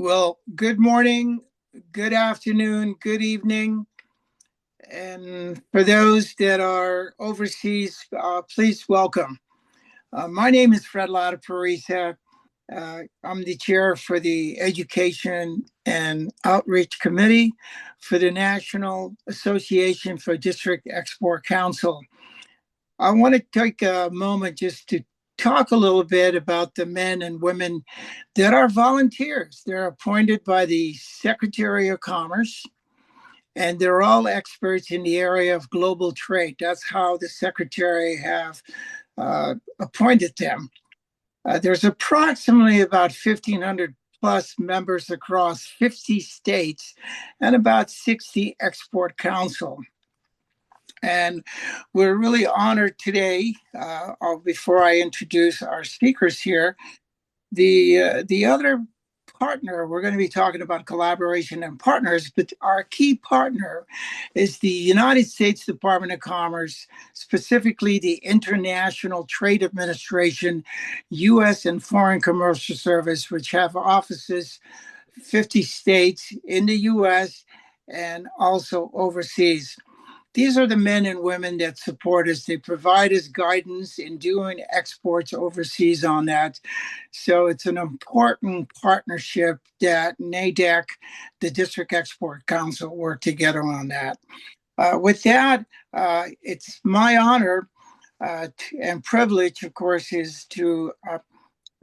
Well, good morning, good afternoon, good evening. And for those that are overseas, please welcome. My name is Fred Latta Parisa. I'm the chair for the Education and Outreach Committee for the National Association for District Export Council. I want to take a moment just to talk a little bit about the men and women that are volunteers. They're appointed by the Secretary of Commerce, and they're all experts in the area of global trade. That's how the Secretary have appointed them. There's approximately about 1,500 plus members across 50 states and about 60 export council. And we're really honored today, before I introduce our speakers here, the other partner, we're going to be talking about collaboration and partners, but our key partner is the United States Department of Commerce, specifically the International Trade Administration, U.S. and Foreign Commercial Service, which have offices 50 states in the U.S. and also overseas. These are the men and women that support us. They provide us guidance in doing exports overseas on that. So it's an important partnership that NADEC, the District Export Council, work together on that. With that, it's my honor and privilege, of course, is to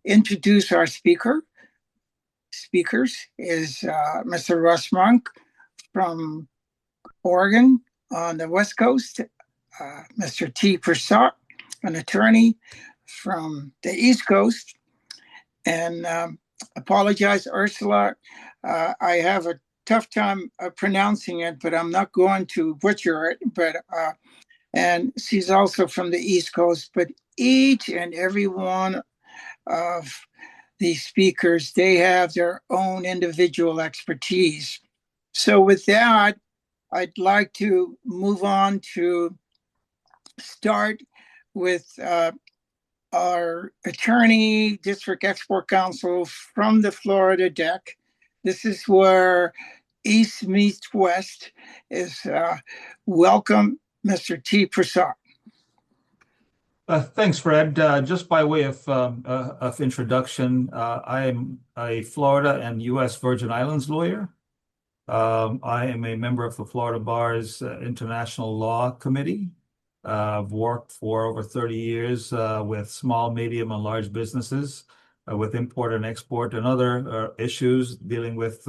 introduce our speakers is Mr. Russ Monk from Oregon on the West Coast, Mr. T. Prasad, an attorney from the East Coast, and apologize, Ursula. I have a tough time pronouncing it, but I'm not going to butcher it. But and she's also from the East Coast. But each and every one of these speakers, they have their own individual expertise. So with that, I'd like to move on to start with our attorney, District Export Council from the Florida deck. This is where East meets West is. Welcome, Mr. T. Prasad. Thanks, Fred. Just by way of introduction, I am a Florida and U.S. Virgin Islands lawyer. I am a member of the Florida Bar's International Law Committee. I've worked for over 30 years with small, medium, and large businesses with import and export and other issues dealing with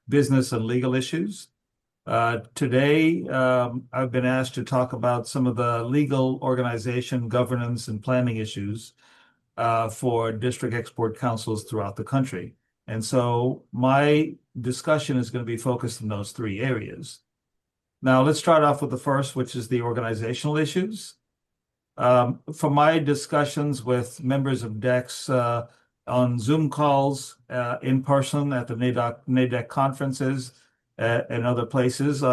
business and legal issues. Today, I've been asked to talk about some of the legal organization, governance, and planning issues for district export councils throughout the country. And so my discussion is going to be focused in those three areas. Now, let's start off with the first, which is the organizational issues. For my discussions with members of DEX on Zoom calls, in person at the NADEC conferences, and other places,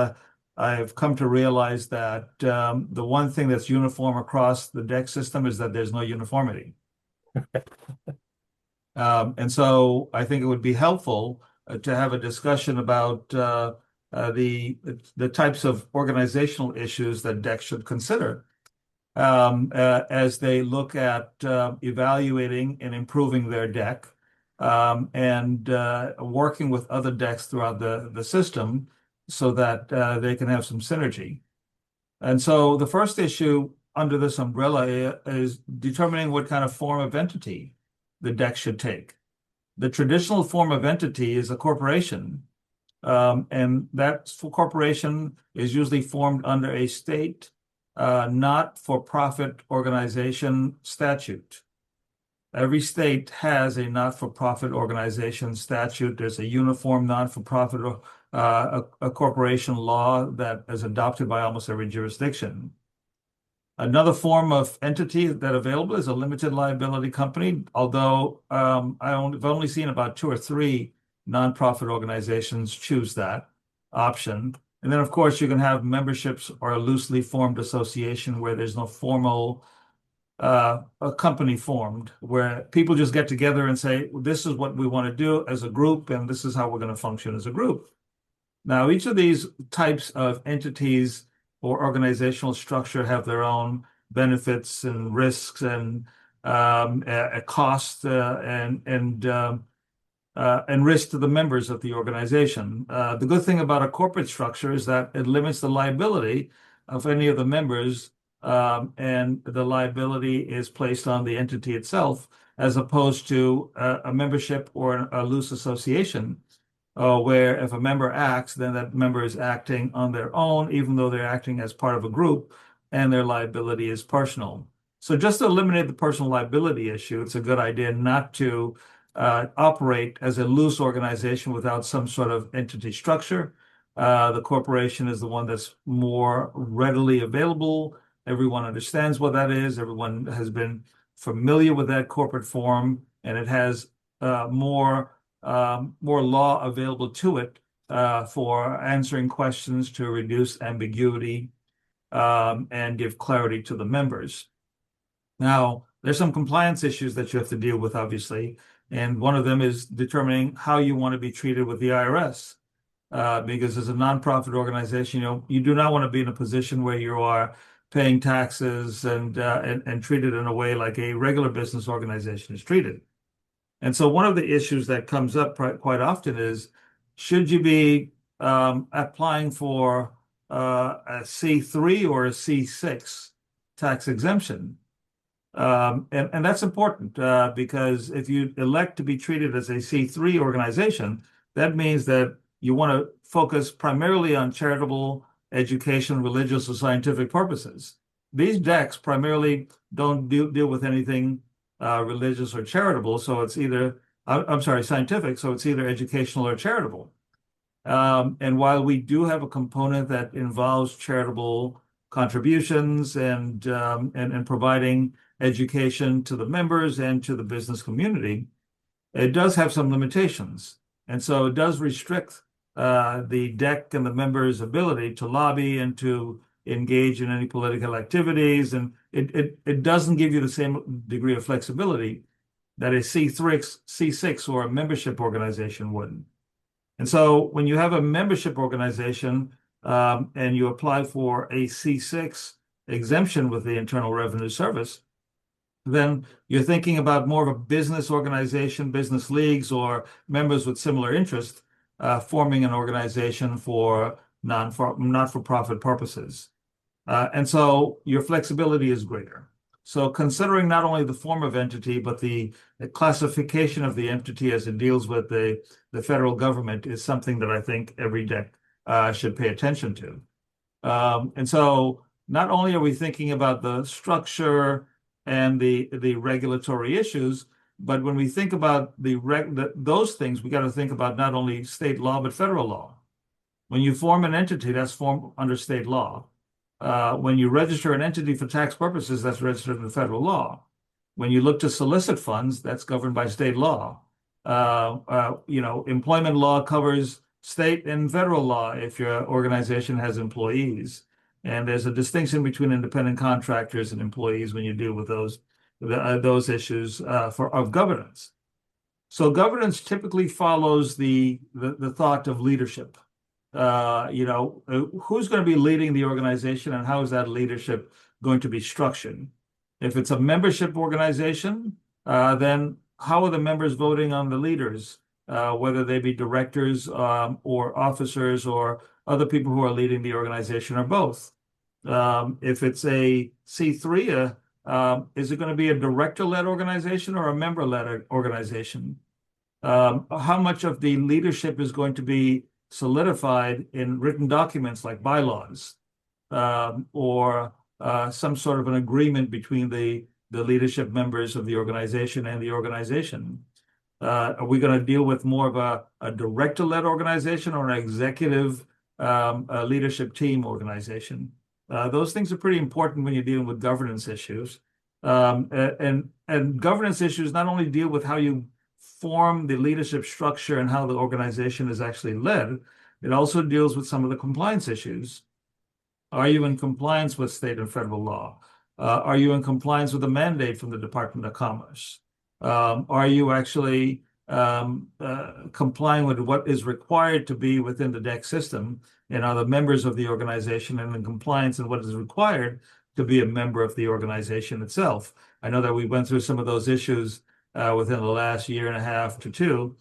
I've come to realize that the one thing that's uniform across the DEX system is that there's no uniformity. And so I think it would be helpful to have a discussion about the types of organizational issues that DEX should consider as they look at evaluating and improving their deck and working with other decks throughout the system so that they can have some synergy. And so the first issue under this umbrella is determining what kind of form of entity the deck should take. The traditional form of entity is a corporation, and that corporation is usually formed under a state not-for-profit organization statute. Every state has a not-for-profit organization statute. There's a uniform not-for-profit a corporation law that is adopted by almost every jurisdiction. Another form of entity that available is a limited liability company, although I've only seen about 2 or 3 nonprofit organizations choose that option. And then, of course, you can have memberships or a loosely formed association where there's no formal a company formed where people just get together and say, this is what we want to do as a group, and this is how we're going to function as a group. Now, each of these types of entities or organizational structure have their own benefits and risks and cost and risk to the members of the organization. The good thing about a corporate structure is that it limits the liability of any of the members, and the liability is placed on the entity itself, as opposed to a membership or a loose association, where if a member acts, then that member is acting on their own, even though they're acting as part of a group, and their liability is personal. So just to eliminate the personal liability issue, it's a good idea not to operate as a loose organization without some sort of entity structure. The corporation is the one that's more readily available. Everyone understands what that is. Everyone has been familiar with that corporate form, and it has more law available to it for answering questions to reduce ambiguity and give clarity to the members. Now, there's some compliance issues that you have to deal with, obviously, and one of them is determining how you want to be treated with the IRS. Because as a nonprofit organization, you do not want to be in a position where you are paying taxes and treated in a way like a regular business organization is treated. And so one of the issues that comes up quite often is, should you be applying for a C3 or a C6 tax exemption? And that's important because if you elect to be treated as a C3 organization, that means that you want to focus primarily on charitable, education, religious, or scientific purposes. These DECs primarily don't deal with anything religious or charitable, so it's either, I'm sorry, scientific, so it's either educational or charitable. And while we do have a component that involves charitable contributions and providing education to the members and to the business community, it does have some limitations. And so it does restrict the DEC and the members' ability to lobby and to engage in any political activities. And it doesn't give you the same degree of flexibility that a C6 or a membership organization would. And so when you have a membership organization and you apply for a C6 exemption with the Internal Revenue Service, then you're thinking about more of a business organization, business leagues, or members with similar interests forming an organization for not-for-profit purposes. And so your flexibility is greater. So considering not only the form of entity, but the classification of the entity as it deals with the federal government is something that I think every DEC should pay attention to. And so not only are we thinking about the structure and the regulatory issues, but when we think about those things, we got to think about not only state law, but federal law. When you form an entity, that's formed under state law. When you register an entity for tax purposes, that's registered in federal law. When you look to solicit funds, that's governed by state law. Employment law covers state and federal law if your organization has employees. And there's a distinction between independent contractors and employees when you deal with those issues of governance. So governance typically follows the thought of leadership. Who's going to be leading the organization and how is that leadership going to be structured? If it's a membership organization, then how are the members voting on the leaders, whether they be directors or officers or other people who are leading the organization or both? If it's a C3, is it going to be a director-led organization or a member-led organization? How much of the leadership is going to be solidified in written documents like bylaws or some sort of an agreement between the leadership members of the organization and the organization? Are we going to deal with more of a director-led organization or an executive leadership team organization? Those things are pretty important when you're dealing with governance issues. And governance issues not only deal with how you form the leadership structure and how the organization is actually led, it also deals with some of the compliance issues. Are you in compliance with state and federal law? Are you in compliance with the mandate from the Department of Commerce? Are you actually complying with what is required to be within the DEC system? And are the members of the organization and in compliance with what is required to be a member of the organization itself? I know that we went through some of those issues within the last year and a half to two,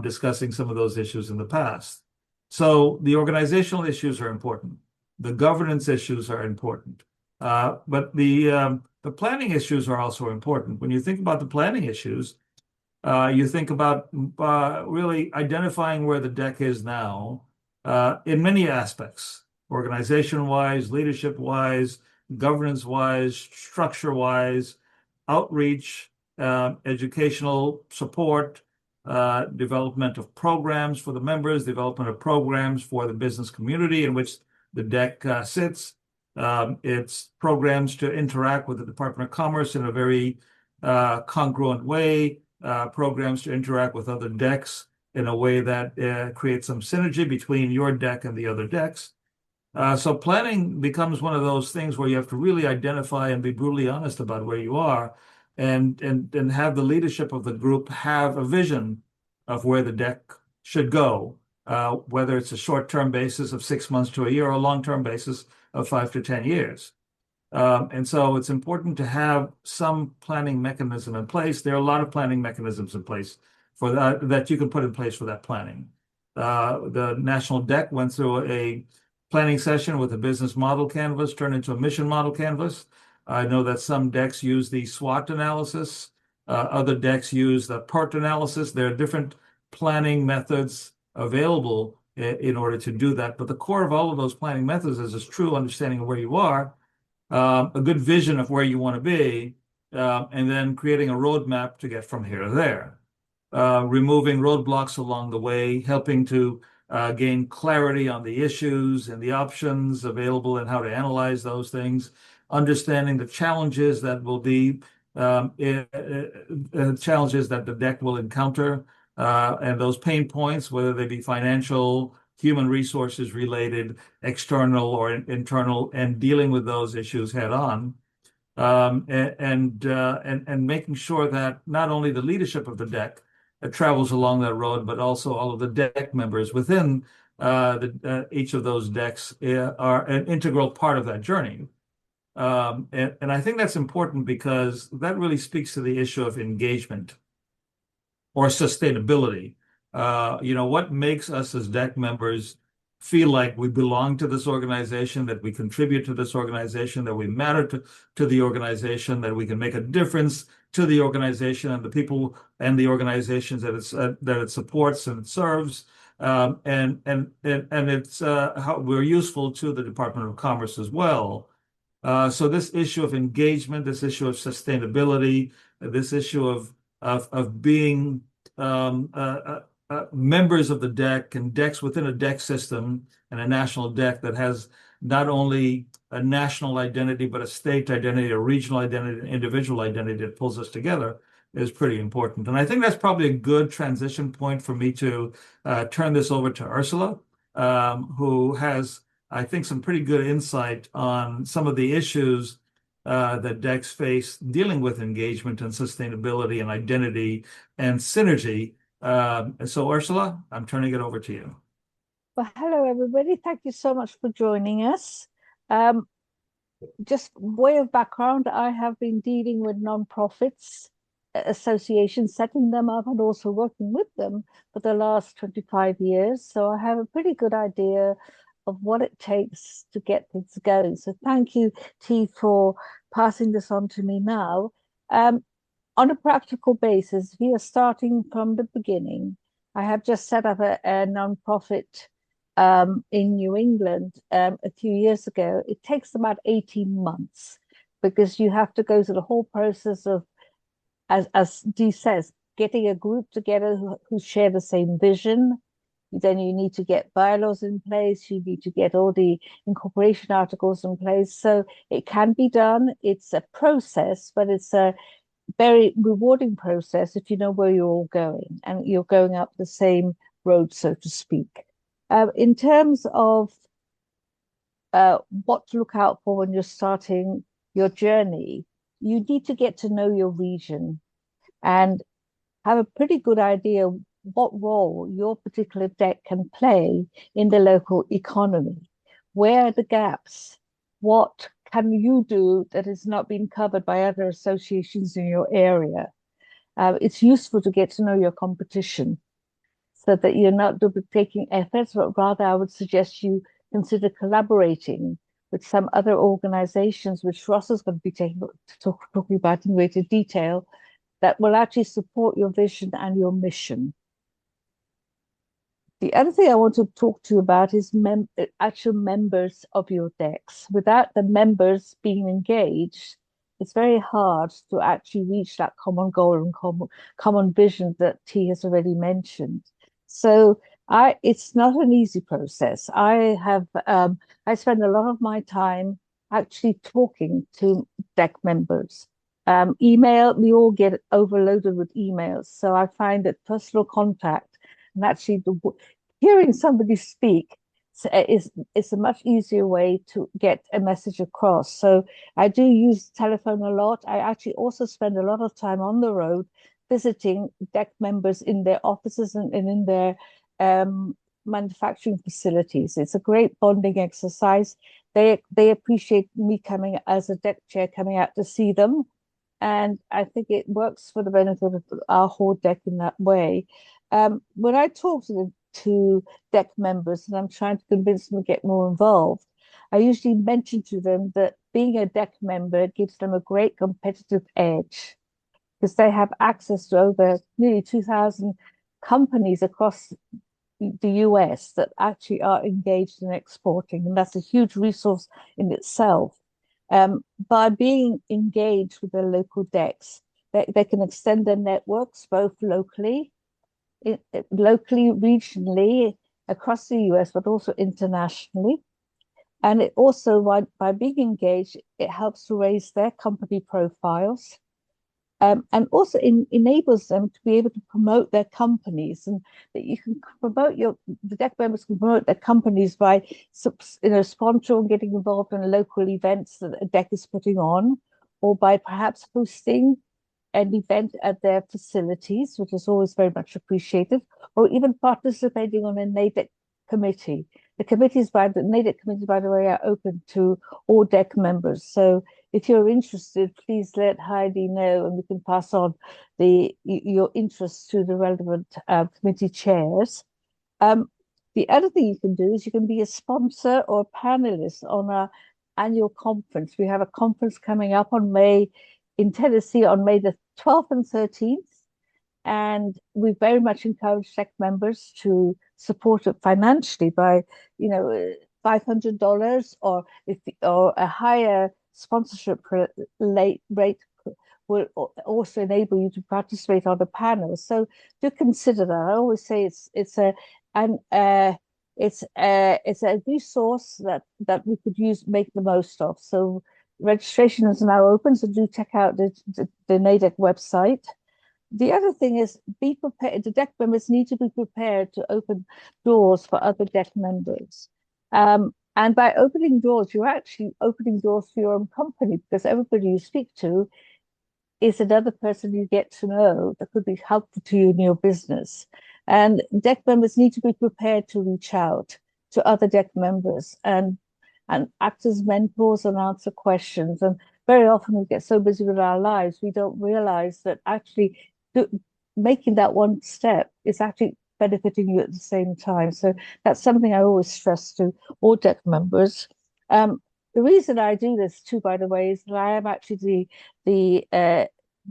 discussing some of those issues in the past. So the organizational issues are important. The governance issues are important. But the planning issues are also important. When you think about the planning issues, you think about really identifying where the DEC is now in many aspects, organization-wise, leadership-wise, governance-wise, structure-wise, outreach, educational support, development of programs for the members, development of programs for the business community in which the DEC sits. It's programs to interact with the Department of Commerce in a very congruent way, programs to interact with other DECs in a way that creates some synergy between your DEC and the other DECs. So planning becomes one of those things where you have to really identify and be brutally honest about where you are and have the leadership of the group have a vision of where the DEC should go, whether it's a short-term basis of 6 months to a year or a long-term basis of 5 to 10 years. And so it's important to have some planning mechanism in place. There are a lot of planning mechanisms in place for that you can put in place for that planning. The National DEC went through a planning session with a business model canvas turned into a mission model canvas. I know that some DECs use the SWOT analysis. Other DECs use the PERT analysis. There are different planning methods available in order to do that. But the core of all of those planning methods is a true understanding of where you are, a good vision of where you want to be, and then creating a roadmap to get from here to there. Removing roadblocks along the way, helping to gain clarity on the issues and the options available and how to analyze those things, understanding the challenges that will be challenges that the DEC will encounter, and those pain points, whether they be financial, human resources related, external or internal, and dealing with those issues head on, and making sure that not only the leadership of the DEC travels along that road, but also all of the DEC members within each of those DECs are an integral part of that journey. And I think that's important because that really speaks to the issue of engagement or sustainability. What makes us as DEC members feel like we belong to this organization, that we contribute to this organization, that we matter to the organization, that we can make a difference to the organization and the people and the organizations that it supports and it serves, and it's how we're useful to the Department of Commerce as well. So this issue of engagement, this issue of sustainability, this issue of being members of the DEC and DECs within a DEC system and a national DEC that has not only a national identity, but a state identity, a regional identity, an individual identity that pulls us together is pretty important. And I think that's probably a good transition point for me to turn this over to Ursula, who has, I think, some pretty good insight on some of the issues that DECs face dealing with engagement and sustainability and identity and synergy. So Ursula, I'm turning it over to you. Well, hello, everybody. Thank you so much for joining us. Just way of background, I have been dealing with nonprofits, associations, setting them up and also working with them for the last 25 years. So I have a pretty good idea of what it takes to get things going. So thank you, T, for passing this on to me now. On a practical basis, we are starting from the beginning. I have just set up a nonprofit in New England a few years ago. It takes about 18 months because you have to go through the whole process of, as Dee says, getting a group together who share the same vision. Then you need to get bylaws in place. You need to get all the incorporation articles in place. So it can be done. It's a process, but it's a very rewarding process if you know where you're all going and you're going up the same road, so to speak. In terms of what to look out for when you're starting your journey, you need to get to know your region and have a pretty good idea what role your particular deck can play in the local economy. Where are the gaps? What can you do that is not being covered by other associations in your area? It's useful to get to know your competition so that you're not duplicating efforts, but rather I would suggest you consider collaborating with some other organizations, which Ross is going to be talking about in greater detail, that will actually support your vision and your mission. The other thing I want to talk to you about is actual members of your decks. Without the members being engaged, it's very hard to actually reach that common goal and common vision that T has already mentioned. So it's not an easy process. I spend a lot of my time actually talking to deck members. Email, we all get overloaded with emails. So I find that personal contact and actually hearing somebody speak is a much easier way to get a message across. So I do use telephone a lot. I actually also spend a lot of time on the road visiting deck members in their offices and in their manufacturing facilities. It's a great bonding exercise. They appreciate me coming as a deck chair, coming out to see them. And I think it works for the benefit of our whole deck in that way. When I talk to deck members and I'm trying to convince them to get more involved, I usually mention to them that being a deck member gives them a great competitive edge because they have access to over nearly 2,000 companies across the US that actually are engaged in exporting, and that's a huge resource in itself. By being engaged with their local decks, they can extend their networks both locally, regionally, across the US, but also internationally. And it also, by being engaged, it helps to raise their company profiles. And also enables them to be able to promote their companies, and that you can promote the deck members can promote their companies by sponsoring and getting involved in local events that a deck is putting on, or by perhaps hosting an event at their facilities, which is always very much appreciated, or even participating on a NAIDEC committee. The NAIDEC committees, by the way, are open to all deck members. So if you're interested, please let Heidi know, and we can pass on your interests to the relevant committee chairs. The other thing you can do is you can be a sponsor or a panelist on our annual conference. We have a conference coming up in Tennessee on May the 12th and 13th. And we very much encourage SEC members to support it financially by, $500 or a higher sponsorship rate will also enable you to participate on the panel. So do consider that. I always say it's a resource that we could make the most of. So registration is now open, so do check out the NAIDEC website. The other thing is be prepared. The deck members need to be prepared to open doors for other deck members. And by opening doors, you're actually opening doors for your own company, because everybody you speak to is another person you get to know that could be helpful to you in your business. And deck members need to be prepared to reach out to other deck members and act as mentors and answer questions. And very often we get so busy with our lives, we don't realize that actually making that one step is actually benefiting you at the same time. So that's something I always stress to all deck members. The reason I do this too, by the way, is that I am actually the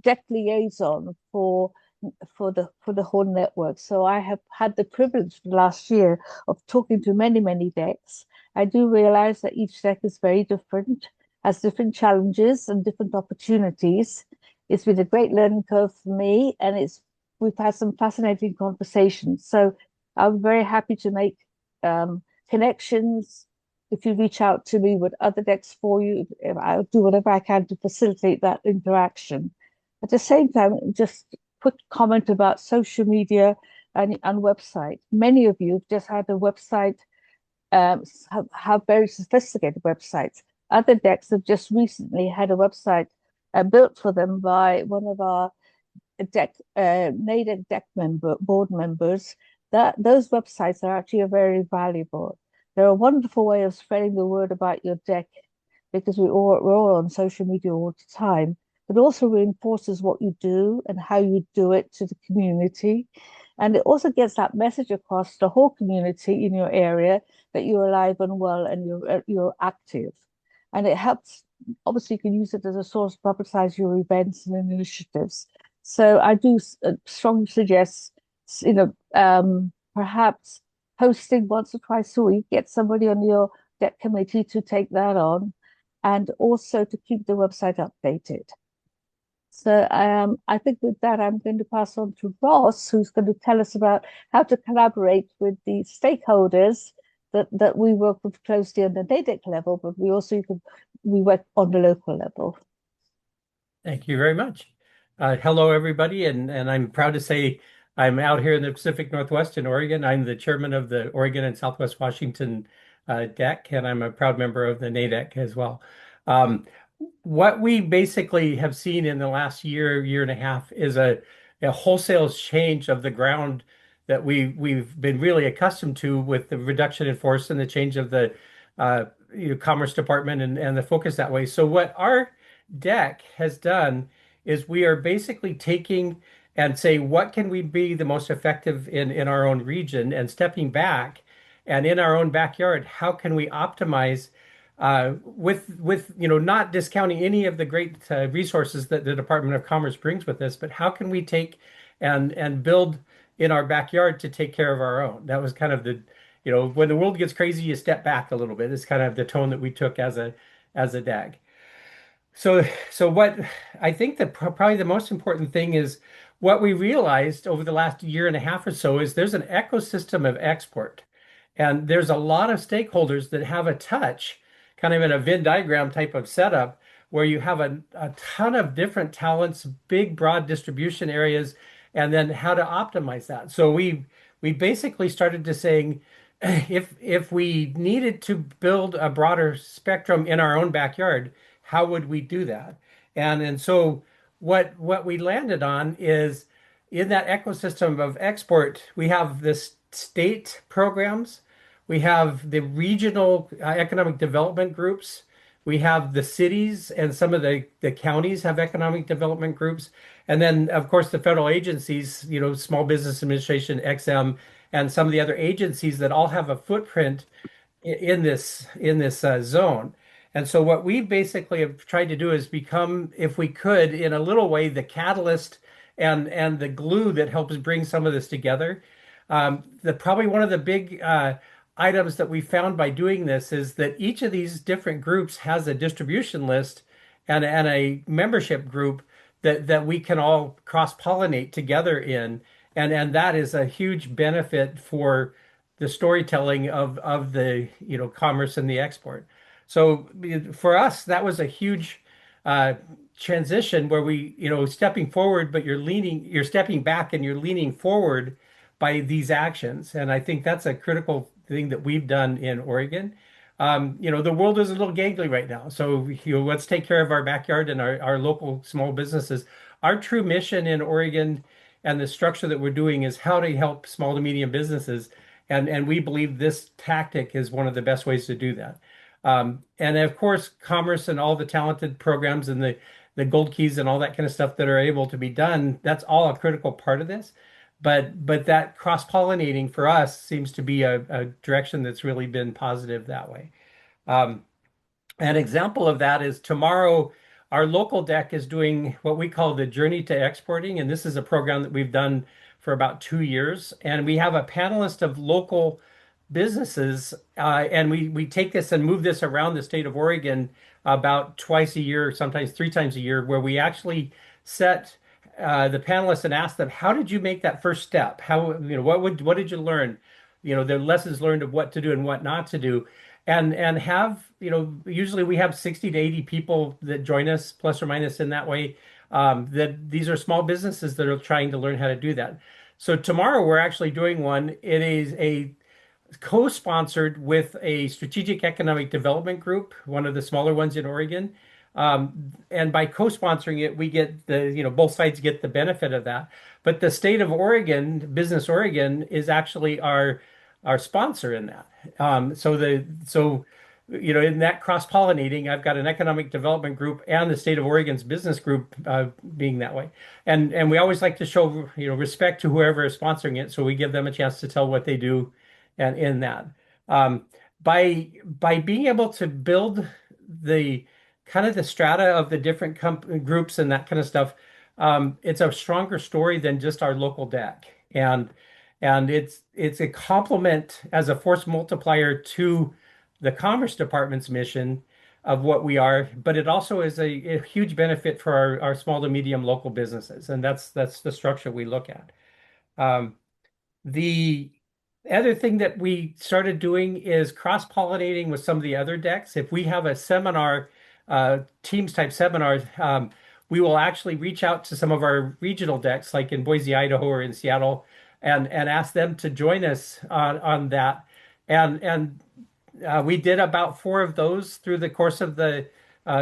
deck liaison for the whole network. So I have had the privilege last year of talking to many decks. I do realize that each deck is very different, has different challenges and different opportunities. It's been a great learning curve for me, and we've had some fascinating conversations. So I'm very happy to make connections. If you reach out to me with other decks for you, I'll do whatever I can to facilitate that interaction. At the same time, just quick comment about social media and website. Many of you have just had a website, have very sophisticated websites. other decks have just recently had a website built for them by one of our NAIDEC deck board members. That those websites are actually very valuable. They're a wonderful way of spreading the word about your deck because we're all on social media all the time. But also reinforces what you do and how you do it to the community. And it also gets that message across the whole community in your area that you're alive and well and you're active. And it helps, obviously, you can use it as a source to publicize your events and initiatives. So I do strongly suggest, perhaps hosting once or twice a week, get somebody on your debt committee to take that on, and also to keep the website updated. So I think with that, I'm going to pass on to Ross, who's going to tell us about how to collaborate with the stakeholders that we work with closely on the NAIDEC level, but we work on the local level. Thank you very much. Hello, everybody, and I'm proud to say I'm out here in the Pacific Northwest in Oregon. I'm the chairman of the Oregon and Southwest Washington DEC, and I'm a proud member of the NAIDEC as well. What we basically have seen in the last year and a half is a wholesale change of the ground that we've been really accustomed to with the reduction in force and the change of the Commerce Department and the focus that way. So what our DEC has done is we are basically taking and say, what can we be the most effective in our own region, and stepping back and in our own backyard, how can we optimize with not discounting any of the great resources that the Department of Commerce brings with us, but how can we take and build in our backyard to take care of our own? That was kind of the, when the world gets crazy, you step back a little bit. It's kind of the tone that we took as a DAG. So what I think that probably the most important thing is what we realized over the last year and a half or so is there's an ecosystem of export, and there's a lot of stakeholders that have a touch, kind of in a Venn diagram type of setup, where you have a ton of different talents, big, broad distribution areas, and then how to optimize that. So we basically started to saying, if we needed to build a broader spectrum in our own backyard, how would we do that? And so what we landed on is in that ecosystem of export, we have the state programs, we have the regional economic development groups, we have the cities, and some of the counties have economic development groups. And then, of course, the federal agencies, Small Business Administration, XM, and some of the other agencies that all have a footprint in this zone. And so what we basically have tried to do is become, if we could, in a little way, the catalyst and the glue that helps bring some of this together. Probably one of the big items that we found by doing this is that each of these different groups has a distribution list and a membership group that we can all cross-pollinate together in. And that is a huge benefit for the storytelling of the commerce and the export. So for us, that was a huge transition where we, stepping forward, but you're stepping back and you're leaning forward by these actions. And I think that's a critical thing that we've done in Oregon. The world is a little gangly right now. So let's take care of our backyard and our local small businesses. Our true mission in Oregon and the structure that we're doing is how to help small to medium businesses. And we believe this tactic is one of the best ways to do that. And of course, commerce and all the talented programs and the gold keys and all that kind of stuff that are able to be done, that's all a critical part of this. But that cross-pollinating for us seems to be a direction that's really been positive that way. An example of that is tomorrow, our local DEC is doing what we call the Journey to Exporting. And this is a program that we've done for about 2 years. And we have a panelist of local businesses, and we take this and move this around the state of Oregon about twice a year, sometimes 3 times a year, where we actually set the panelists and ask them, how did you make that first step? What did you learn? The lessons learned of what to do and what not to do. And have, usually we have 60 to 80 people that join us, plus or minus in that way, that these are small businesses that are trying to learn how to do that. So tomorrow we're actually doing one. It is co-sponsored with a strategic economic development group, one of the smaller ones in Oregon. And by co-sponsoring it, we get both sides get the benefit of that. But the state of Oregon, Business Oregon, is actually our sponsor in that. In that cross-pollinating, I've got an economic development group and the state of Oregon's business group being that way. And we always like to show respect to whoever is sponsoring it, so we give them a chance to tell what they do, and in that. By being able to build the kind of the strata of the different groups and that kind of stuff, it's a stronger story than just our local DEC. And it's a complement as a force multiplier to the Commerce Department's mission of what we are, but it also is a huge benefit for our small to medium local businesses, and that's the structure we look at. The other thing that we started doing is cross-pollinating with some of the other DECs. If we have a seminar, Teams type seminars, we will actually reach out to some of our regional DECs, like in Boise, Idaho, or in Seattle, and ask them to join us on that. And we did about 4 of those through the course of the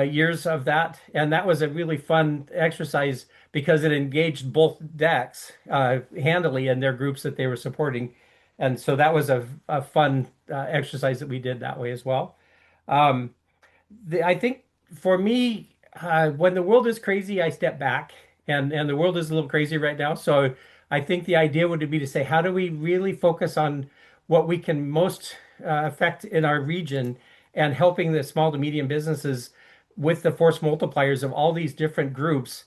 years of that, and that was a really fun exercise because it engaged both DECs handily in their groups that they were supporting. And so that was a fun exercise that we did that way as well. I think for me, when the world is crazy, I step back, and the world is a little crazy right now. So I think the idea would be to say, how do we really focus on what we can most affect in our region, and helping the small to medium businesses with the force multipliers of all these different groups.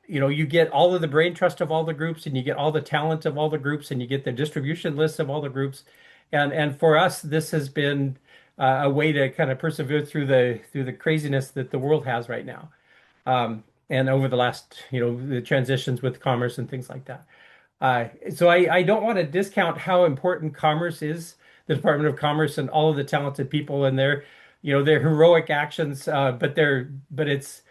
You get all of the brain trust of all the groups, and you get all the talent of all the groups, and you get the distribution list of all the groups. And for us, this has been a way to kind of persevere through the craziness that the world has right now. And over the last, the transitions with commerce and things like that. So I don't want to discount how important commerce is, the Department of Commerce and all of the talented people and their heroic actions, but it's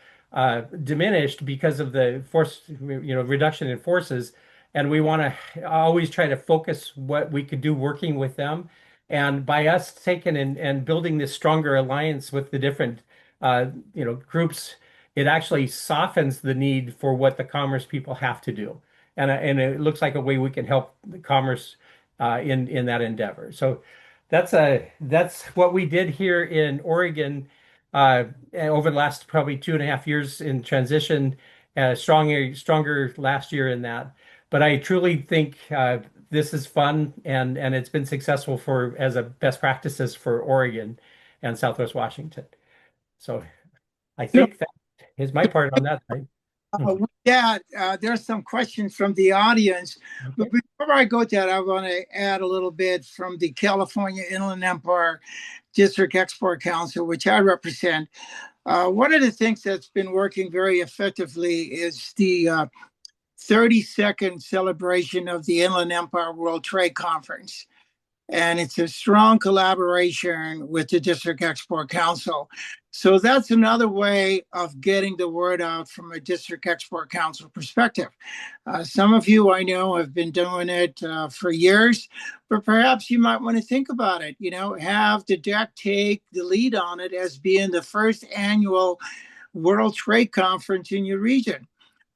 diminished because of the force, reduction in forces. And we want to always try to focus what we could do working with them. And by us taking and building this stronger alliance with the different, groups, it actually softens the need for what the commerce people have to do. And it looks like a way we can help the commerce in that endeavor. So that's what we did here in Oregon over the last probably 2.5 years in transition. Stronger last year in that. But I truly think this is fun, and it's been successful as a best practices for Oregon and Southwest Washington. So I think that is my part on that side. With that, there's some questions from the audience. Okay. But before I go to that, I want to add a little bit from the California Inland Empire District Export Council, which I represent. One of the things that's been working very effectively is the 32nd celebration of the Inland Empire World Trade Conference. And it's a strong collaboration with the District Export Council. So that's another way of getting the word out from a District Export Council perspective. Some of you I know have been doing it for years, but perhaps you might want to think about it, have the DEC take the lead on it as being the first annual World Trade Conference in your region.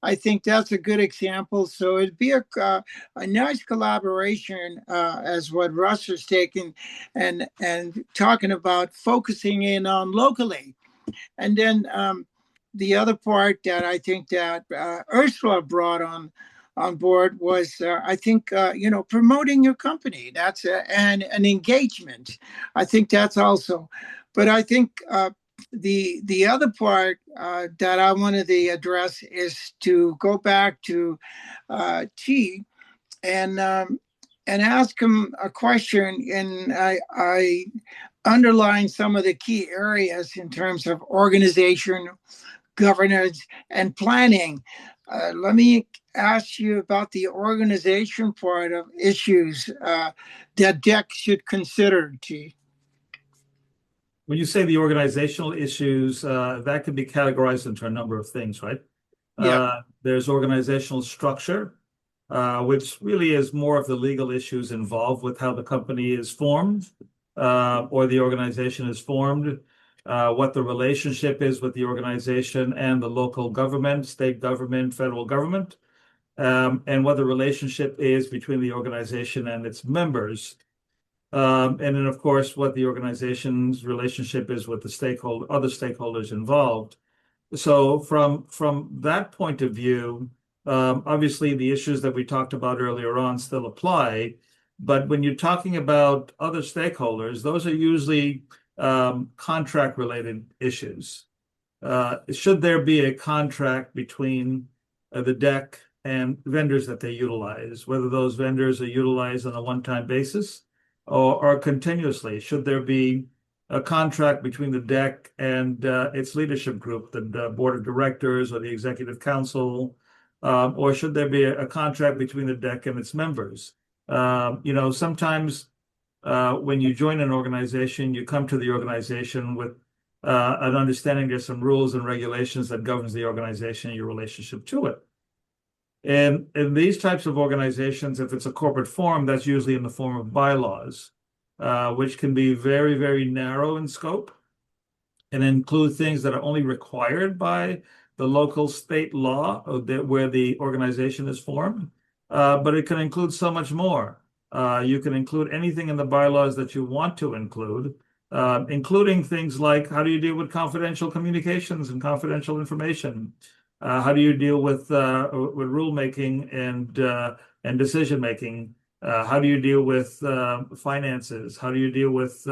I think that's a good example. So it'd be a nice collaboration as what Russ is taking and talking about focusing in on locally. And then the other part that I think that Ursula brought on board was, I think, promoting your company. That's an engagement. I think that's also. But I think the other part that I wanted to address is to go back to T and ask him a question. And I underline some of the key areas in terms of organization, governance, and planning. Let me ask you about the organization part of issues that DEC should consider, T. When you say the organizational issues, that can be categorized into a number of things, right? Yeah. There's organizational structure, which really is more of the legal issues involved with how the company is formed, or the organization is formed, what the relationship is with the organization and the local government, state government, federal government, and what the relationship is between the organization and its members. And then, of course, what the organization's relationship is with the other stakeholders involved. So from that point of view, obviously the issues that we talked about earlier on still apply. But when you're talking about other stakeholders, those are usually contract-related issues. Should there be a contract between the DEC and vendors that they utilize, whether those vendors are utilized on a one-time basis or continuously? Should there be a contract between the DEC and its leadership group, the board of directors or the executive council, or should there be a contract between the DEC and its members? Sometimes when you join an organization, you come to the organization with an understanding there's some rules and regulations that governs the organization and your relationship to it. And in these types of organizations, if it's a corporate form, that's usually in the form of bylaws, which can be very, very narrow in scope and include things that are only required by the local state law where the organization is formed. But it can include so much more. You can include anything in the bylaws that you want to include, including things like how do you deal with confidential communications and confidential information? How do you deal with rulemaking and decision making? How do you deal with finances? How do you deal with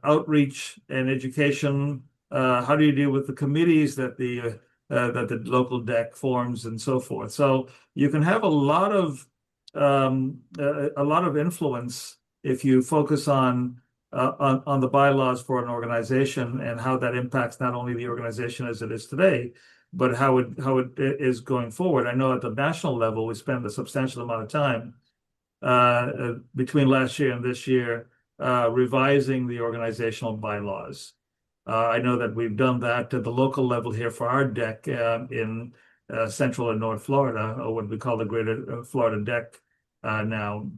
outreach and education? How do you deal with the committees that the local DEC forms and so forth? So you can have a lot of influence if you focus on the bylaws for an organization and how that impacts not only the organization as it is today, but how it is going forward. I know at the national level, we spend a substantial amount of time between last year and this year revising the organizational bylaws. I know that we've done that at the local level here for our DEC in Central and North Florida, or what we call the Greater Florida DEC now.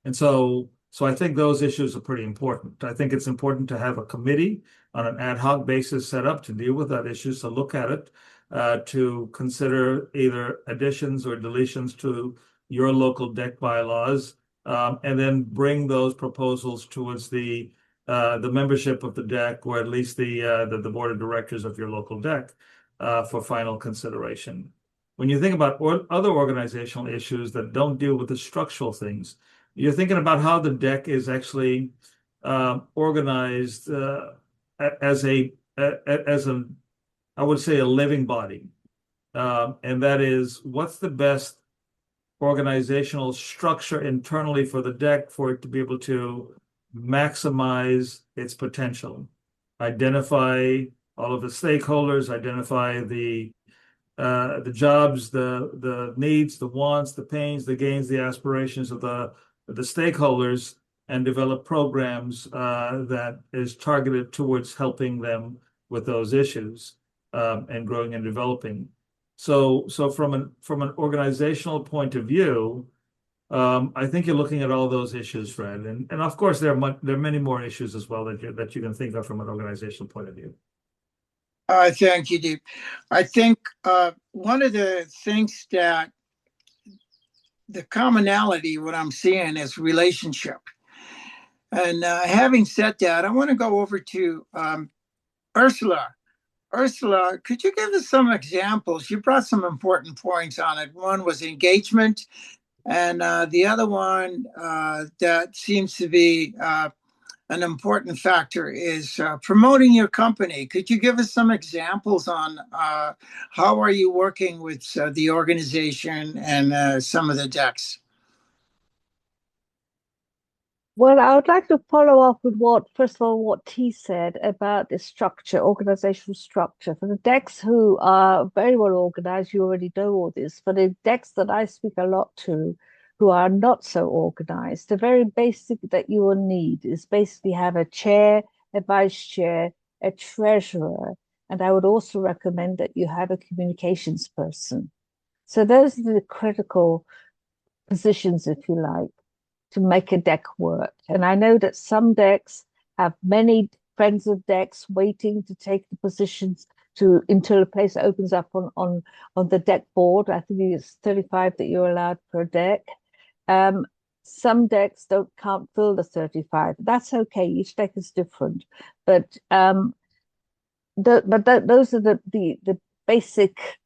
And so I think those issues are pretty important. I think it's important to have a committee on an ad hoc basis set up to deal with that issue, to look at it, to consider either additions or deletions to your local DEC bylaws, and then bring those proposals towards the membership of the DEC, or at least the board of directors of your local DEC for final consideration. When you think about other organizational issues that don't deal with the structural things, you're thinking about how the DEC is actually organized as I would say, a living body. And that is, what's the best organizational structure internally for the DEC for it to be able to maximize its potential, identify all of the stakeholders, identify the jobs, the needs, the wants, the pains, the gains, the aspirations of the stakeholders, and develop programs that is targeted towards helping them with those issues and growing and developing. So from an organizational point of view, I think you're looking at all those issues, Fred, and of course there are many more issues as well that you can think of from an organizational point of view. Thank you, Deep. I think one of the things that the commonality, what I'm seeing, is relationship. And having said that, I want to go over to Ursula. Ursula, could you give us some examples? You brought some important points on it. One was engagement, and the other one that seems to be an important factor is promoting your company. Could you give us some examples on how are you working with the organization and some of the DECs? Well, I would like to follow up with first of all, what T said about the structure, organizational structure. For the DECs who are very well organized, you already know all this. For the DECs that I speak a lot to, who are not so organized, the very basic that you will need is basically have a chair, a vice chair, a treasurer, and I would also recommend that you have a communications person. So those are the critical positions, if you like, to make a deck work. And I know that some decks have many friends of decks waiting to take the positions to until a place opens up on the deck board. I think it's 35 that you're allowed per deck. Some decks can't fill the 35. That's okay. Each deck is different, but those are the basic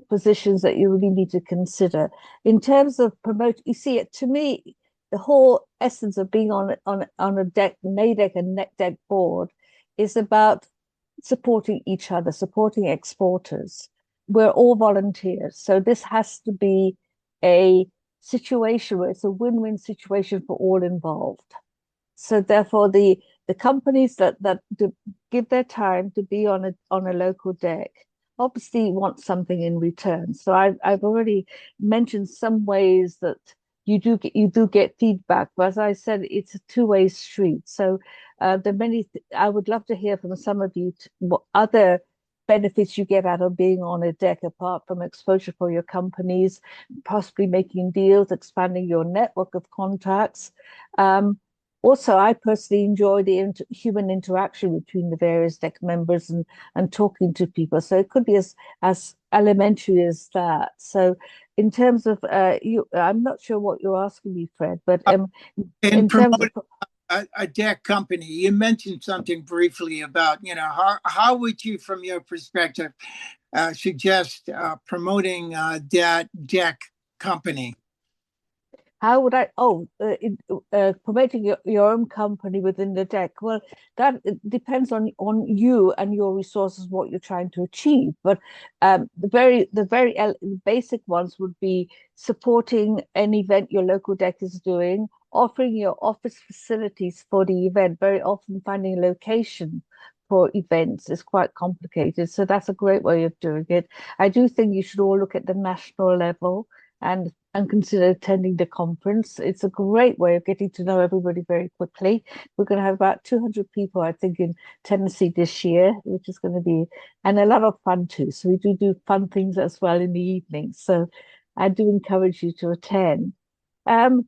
positions that you really need to consider in terms of promote. You see, it to me, the whole essence of being on a deck, NADEC and NetDeck board is about supporting each other, supporting exporters. We're all volunteers, so this has to be a situation where it's a win-win situation for all involved. So therefore, the companies that give their time to be on a local deck obviously want something in return. So I've already mentioned some ways that you do get feedback, but as I said, it's a two-way street. So I would love to hear from some of you what other benefits you get out of being on a deck apart from exposure for your companies, possibly making deals, expanding your network of contacts. Also, I personally enjoy the human interaction between the various deck members and talking to people. So it could be as elementary as that. So in terms of I'm not sure what you're asking me, Fred, but in terms of a deck company, you mentioned something briefly about, how would you, from your perspective, suggest promoting that deck company? How would I? Promoting your own company within the deck. Well, that depends on you and your resources, what you're trying to achieve. But the very basic ones would be supporting an event your local deck is doing, offering your office facilities for the event. Very often, finding a location for events is quite complicated. So that's a great way of doing it. I do think you should all look at the national level and consider attending the conference. It's a great way of getting to know everybody very quickly. We're going to have about 200 people, I think, in Tennessee this year, which is going to be, and a lot of fun too. So we do fun things as well in the evening. So I do encourage you to attend. And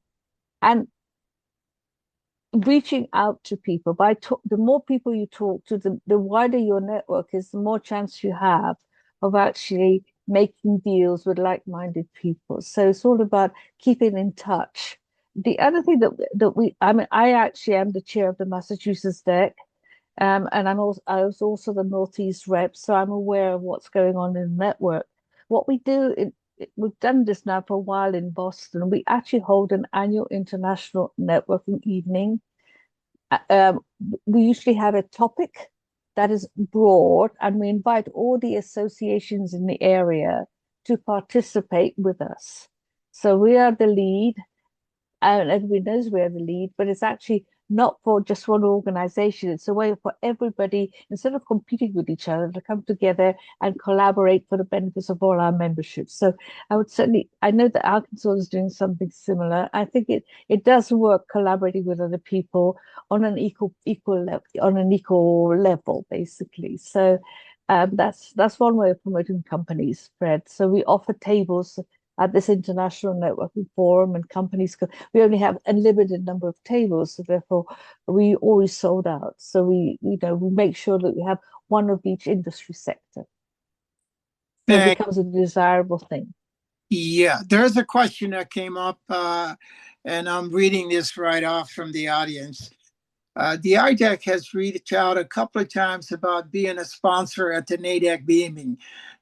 reaching out to people, the more people you talk to, the wider your network is, the more chance you have of actually making deals with like-minded people. So it's all about keeping in touch. The other thing I actually am the chair of the Massachusetts deck, and I was also the Northeast rep, so I'm aware of what's going on in the network. What we do, we've done this now for a while in Boston. We actually hold an annual international networking evening. We usually have a topic that is broad, and we invite all the associations in the area to participate with us. So we are the lead, and everybody knows we're the lead, but it's actually not for just one organization. It's a way for everybody, instead of competing with each other, to come together and collaborate for the benefits of all our membership. So I know that Arkansas is doing something similar. I think it does work collaborating with other people on an equal level, basically. So that's one way of promoting companies, Fred. So we offer tables at this international networking forum, and we only have a limited number of tables, so therefore we always sold out. So we make sure that we have one of each industry sector. So it becomes a desirable thing. Yeah, there's a question that came up, and I'm reading this right off from the audience. The IDEC has reached out a couple of times about being a sponsor at the NADEC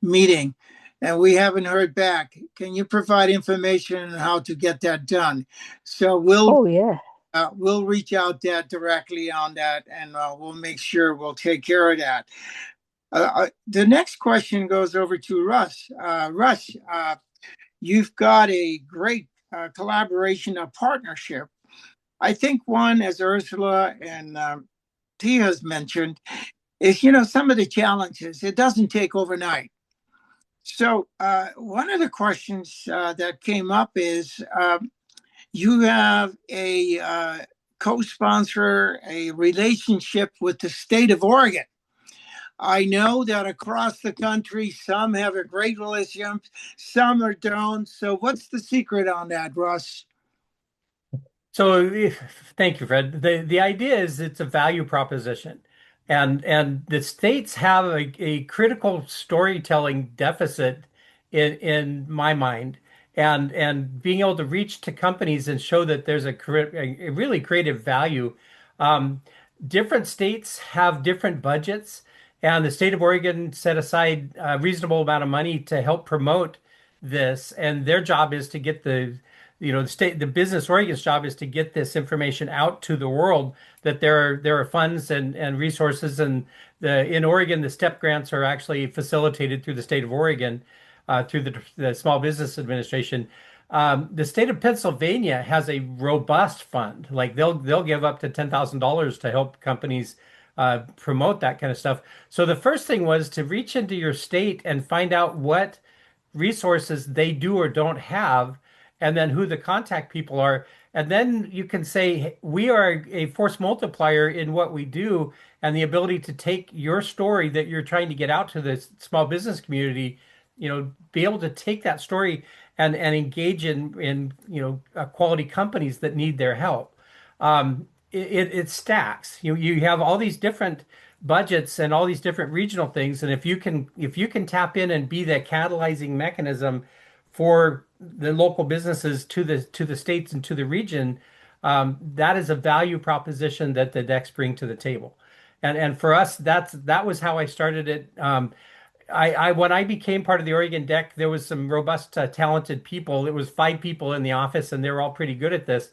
meeting, and we haven't heard back. Can you provide information on how to get that done? So we'll reach out directly on that, and we'll make sure we'll take care of that. The next question goes over to Russ. Russ, you've got a great collaboration, a partnership. I think one, as Ursula and Tia has mentioned, is, some of the challenges. It doesn't take overnight. So one of the questions that came up is you have a co-sponsor, a relationship with the state of Oregon. I know that across the country, some have a great relationship, some are don't. So what's the secret on that, Russ? So thank you, Fred. The idea is it's a value proposition. And the states have a critical storytelling deficit in my mind. And being able to reach to companies and show that there's a really creative value. Um, Different states have different budgets, and the state of Oregon set aside a reasonable amount of money to help promote this. And their job is to get the business Oregon's job is to get this information out to the world that there are funds and resources, and in Oregon the STEP grants are actually facilitated through the state of Oregon, through the Small Business Administration. The state of Pennsylvania has a robust fund. Like they'll give up to $10,000 to help companies promote that kind of stuff. So the first thing was to reach into your state and find out what resources they do or don't have, and then who the contact people are. And then you can say, "Hey, we are a force multiplier in what we do," and the ability to take your story that you're trying to get out to the small business community, be able to take that story and engage in quality companies that need their help. It stacks. You have all these different budgets and all these different regional things, and if you can tap in and be the catalyzing mechanism for the local businesses to the states and to the region, that is a value proposition that the decks bring to the table. And for us, that was how I started it. When I became part of the Oregon Deck, there was some robust, talented people. It was 5 people in the office, and they were all pretty good at this.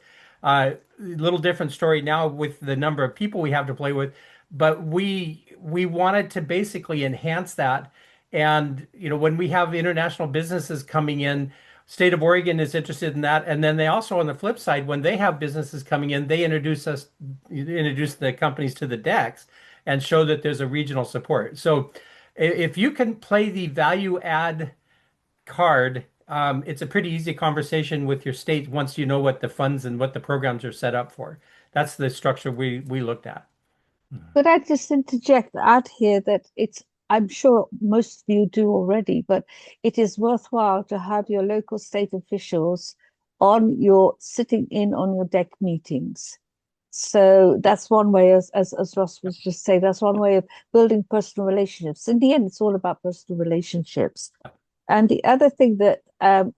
Little different story now with the number of people we have to play with, but we wanted to basically enhance that. And when we have international businesses coming in, state of Oregon is interested in that. And then they also, on the flip side, when they have businesses coming in, they introduce the companies to the decks and show that there's a regional support. So if you can play the value add card, it's a pretty easy conversation with your state once you know what the funds and what the programs are set up for. That's the structure we looked at. Could I just interject, add here that I'm sure most of you do already, but it is worthwhile to have your local state officials sitting in on your deck meetings. So that's one way, as Ross was just saying, that's one way of building personal relationships. In the end, it's all about personal relationships. And the other thing that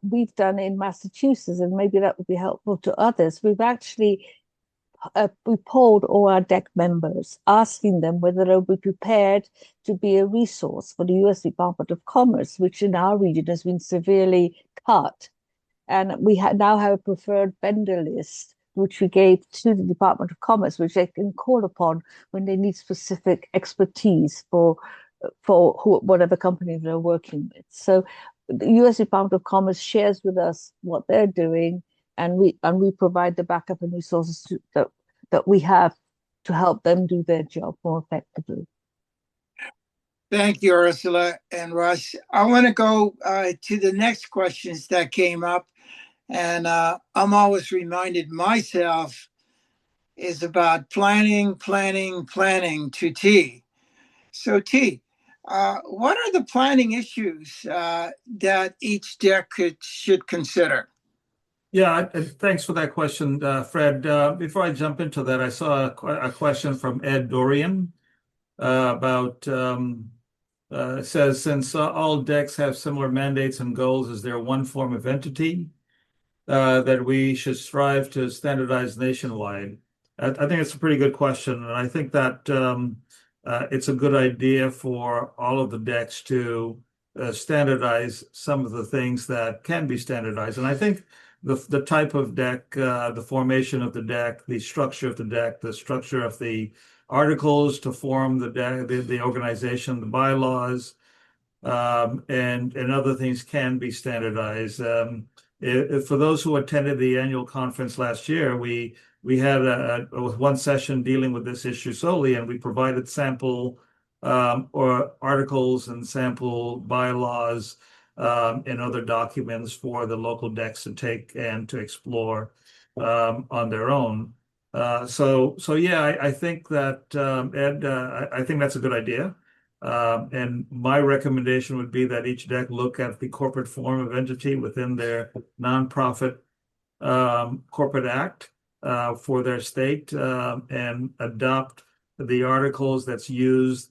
we've done in Massachusetts, and maybe that would be helpful to others, we've actually we polled all our deck members, asking them whether they would be prepared to be a resource for the U.S. Department of Commerce, which in our region has been severely cut. And we now have a preferred vendor list, which we gave to the Department of Commerce, which they can call upon when they need specific expertise for whatever company they're working with. So the U.S. Department of Commerce shares with us what they're doing, and we provide the backup and resources that we have to help them do their job more effectively. Thank you, Ursula and Russ. I want to go to the next questions that came up, and I'm always reminded myself is about planning to T. So T, what are the planning issues that each deck should consider? Yeah, thanks for that question, Fred. Before I jump into that, I saw a question from Ed Dorian about says, since all decks have similar mandates and goals, is there one form of entity that we should strive to standardize nationwide? I think it's a pretty good question, and I think that it's a good idea for all of the decks to standardize some of the things that can be standardized. And I think the type of deck, the formation of the deck, the structure of the deck, the structure of the articles to form the deck, the organization, the bylaws, and other things can be standardized. For those who attended the annual conference last year, we had one session dealing with this issue solely, and we provided sample or articles and sample bylaws and other documents for the local decks to take and to explore on their own. So yeah, I think that Ed, I think that's a good idea. And my recommendation would be that each deck look at the corporate form of entity within their nonprofit corporate act for their state and adopt the articles that's used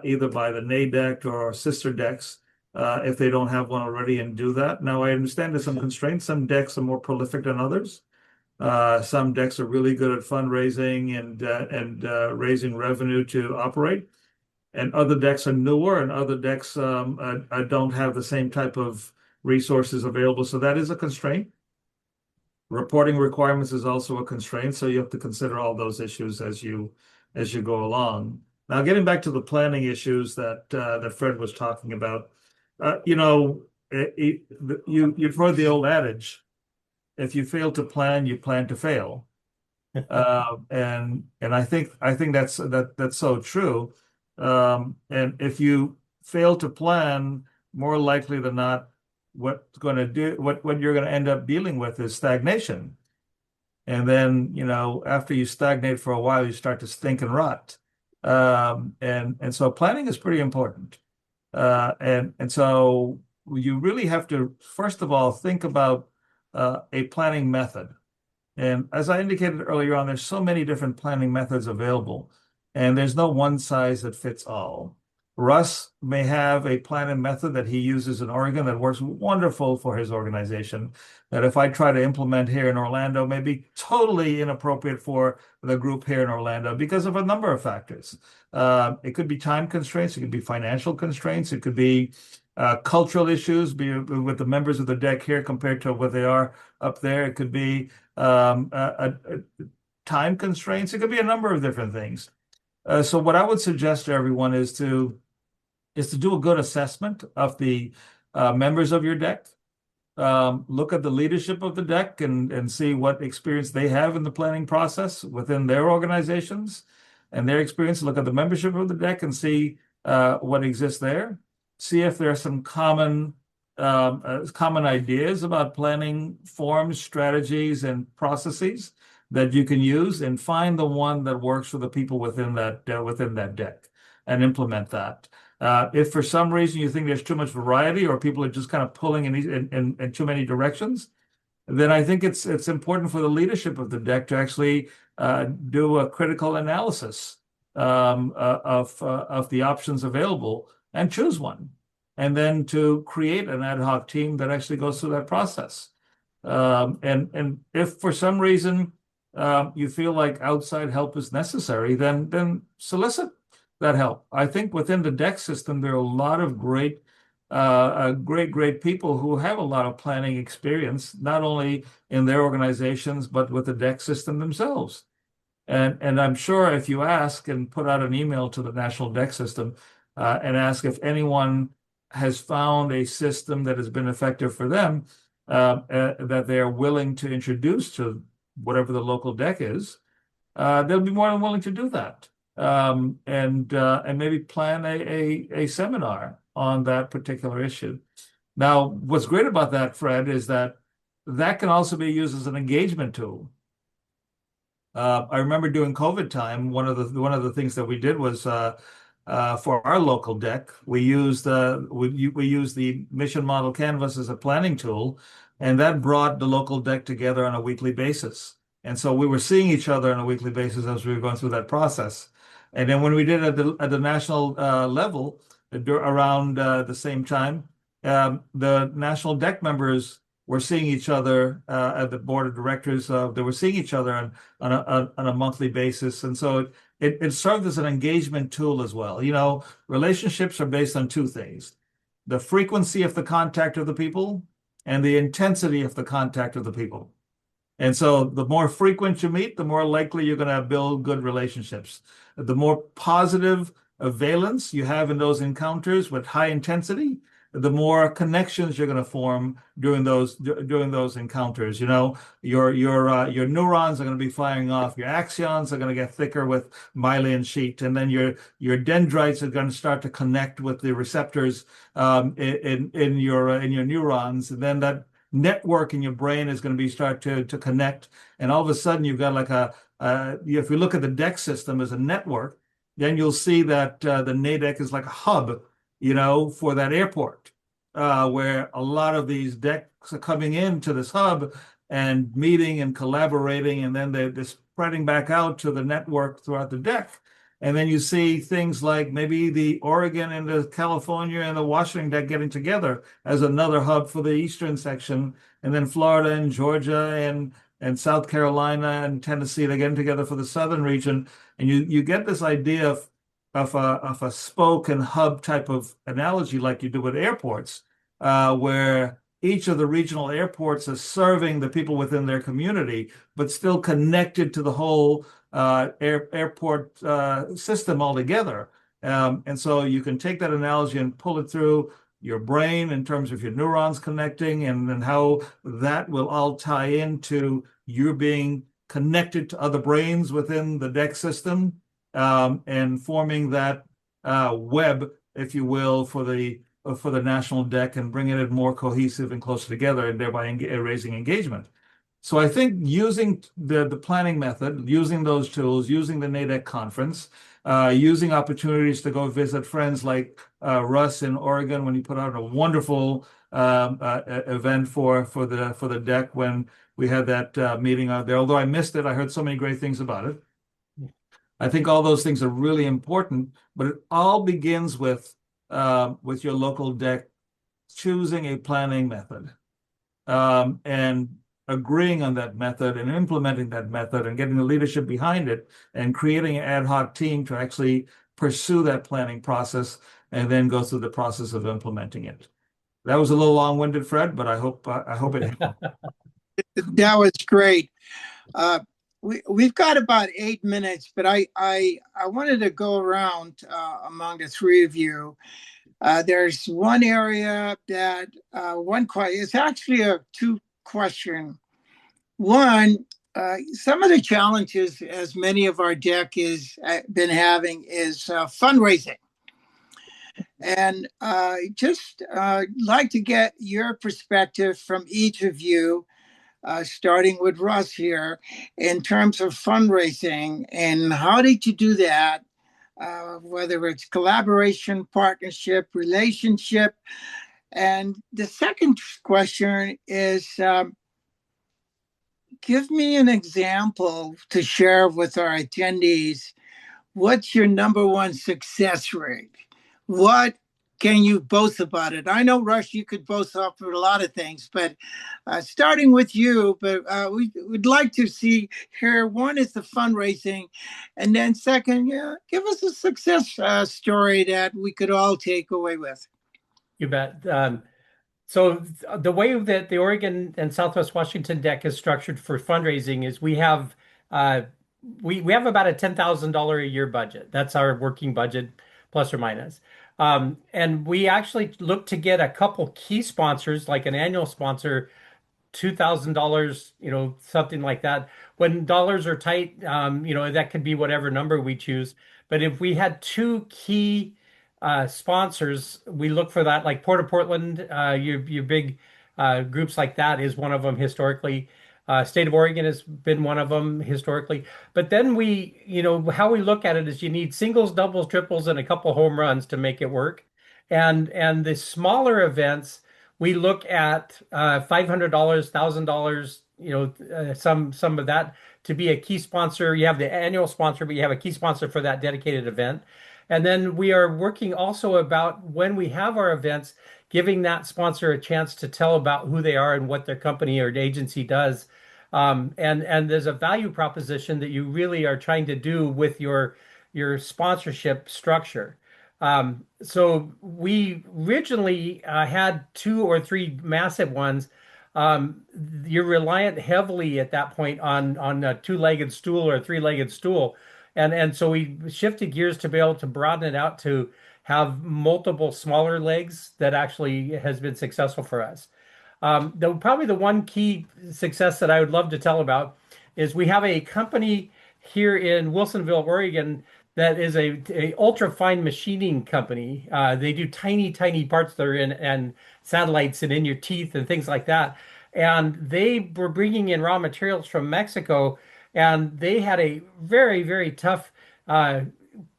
either by the NADEC or sister decks if they don't have one already, and do that. Now, I understand there's some constraints. Some decks are more prolific than others. Some decks are really good at fundraising and raising revenue to operate. And other decks are newer, and other decks don't have the same type of resources available. So that is a constraint. Reporting requirements is also a constraint, so you have to consider all those issues as you go along. Now, getting back to the planning issues that Fred was talking about, you've heard the old adage: if you fail to plan, you plan to fail. And I think that's so true. And if you fail to plan, more likely than not, what you're going to end up dealing with is stagnation. And then, after you stagnate for a while, you start to stink and rot. And so planning is pretty important. And so you really have to, first of all, think about a planning method. And as I indicated earlier on, there's so many different planning methods available, and there's no one size that fits all. Russ may have a planning method that he uses in Oregon that works wonderful for his organization, that if I try to implement here in Orlando, may be totally inappropriate for the group here in Orlando because of a number of factors. It could be time constraints, it could be financial constraints, it could be cultural issues with the members of the deck here compared to what they are up there. It could be time constraints. It could be a number of different things. So what I would suggest to everyone is to do a good assessment of the members of your deck. Look at the leadership of the deck and see what experience they have in the planning process within their organizations and their experience. Look at the membership of the deck and see what exists there. See if there are some common ideas about planning forms, strategies, and processes that you can use, and find the one that works for the people within that deck and implement that. If for some reason you think there's too much variety, or people are just kind of pulling in too many directions, then I think it's important for the leadership of the deck to actually do a critical analysis of the options available and choose one, and then to create an ad hoc team that actually goes through that process. And if for some reason you feel like outside help is necessary, then solicit that help. I think within the deck system, there are a lot of great people who have a lot of planning experience, not only in their organizations, but with the deck system themselves. And I'm sure if you ask and put out an email to the National Deck System and ask if anyone has found a system that has been effective for them, that they are willing to introduce to whatever the local deck is, they'll be more than willing to do that, and maybe plan a seminar on that particular issue. Now, what's great about that, Fred, is that can also be used as an engagement tool. I remember during COVID time, one of the things that we did was for our local deck, we used the Mission Model Canvas as a planning tool, and that brought the local deck together on a weekly basis. And so we were seeing each other on a weekly basis as we were going through that process. And then when we did it at the national level, around the same time, the national deck members were seeing each other at the board of directors. They were seeing each other on a monthly basis. And so it served as an engagement tool as well. Relationships are based on two things: the frequency of the contact of the people and the intensity of the contact of the people. And so the more frequent you meet, the more likely you're going to build good relationships. The more positive valence you have in those encounters with high intensity, the more connections you're going to form during those encounters. Your neurons are going to be firing off. Your axons are going to get thicker with myelin sheet, and then your dendrites are going to start to connect with the receptors in your neurons, and then that network in your brain is going to start to connect, and all of a sudden you've got like if you look at the deck system as a network, then you'll see that the NADEC is like a hub, for that airport, where a lot of these decks are coming into this hub and meeting and collaborating, and then they're spreading back out to the network throughout the deck. And then you see things like maybe the Oregon and the California and the Washington deck getting together as another hub for the eastern section, and then Florida and Georgia and South Carolina and Tennessee, they're getting together for the southern region. And you get this idea of a spoke and hub type of analogy like you do with airports, where each of the regional airports is serving the people within their community, but still connected to the whole airport system altogether. And so you can take that analogy and pull it through your brain in terms of your neurons connecting, and then how that will all tie into you being connected to other brains within the DEC system, and forming that web, if you will, for the national DEC, and bringing it more cohesive and closer together, and thereby raising engagement. So I think using the planning method, using those tools, using the NADEC conference, using opportunities to go visit friends like Russ in Oregon, when he put out a wonderful event for the DEC when we had that meeting out there. Although I missed it, I heard so many great things about it. I think all those things are really important, but it all begins with your local DEC choosing a planning method, and agreeing on that method and implementing that method and getting the leadership behind it and creating an ad hoc team to actually pursue that planning process and then go through the process of implementing it. That was a little long-winded, Fred, but I hope it helped. That was great. We've got about 8 minutes, but I wanted to go around among the three of you. There's one area that it's actually a two-question. One, some of the challenges, as many of our DEC has been having, is fundraising. And just like to get your perspective from each of you, starting with Russ here, in terms of fundraising, and how did you do that? Whether it's collaboration, partnership, relationship. And the second question is, give me an example to share with our attendees. What's your number one success rate? What can you boast about it? I know, Russ, you could boast off of a lot of things, but starting with you, but we'd like to hear, one is the fundraising, and then second, give us a success story that we could all take away with. You bet. So the way that the Oregon and Southwest Washington DEC is structured for fundraising is we have about a $10,000 a year budget. That's our working budget, plus or minus. And we actually look to get a couple key sponsors, like an annual sponsor, $2,000, something like that. When dollars are tight, that could be whatever number we choose. But if we had two key sponsors, we look for that, like Port of Portland, your big groups like that is one of them historically. State of Oregon has been one of them historically. But then how we look at it is you need singles, doubles, triples, and a couple home runs to make it work. And the smaller events, we look at $500, $1,000, some of that to be a key sponsor. You have the annual sponsor, but you have a key sponsor for that dedicated event. And then we are working also about, when we have our events, giving that sponsor a chance to tell about who they are and what their company or agency does. And there's a value proposition that you really are trying to do with your sponsorship structure. So we originally had 2 or 3 massive ones. You're reliant heavily at that point on a 2-legged stool or a 3-legged stool. And so we shifted gears to be able to broaden it out to have multiple smaller legs that actually has been successful for us. Probably the one key success that I would love to tell about is we have a company here in Wilsonville, Oregon, that is a ultra fine machining company. They do tiny, tiny parts that are in satellites and in your teeth and things like that. And they were bringing in raw materials from Mexico, and they had a very, very tough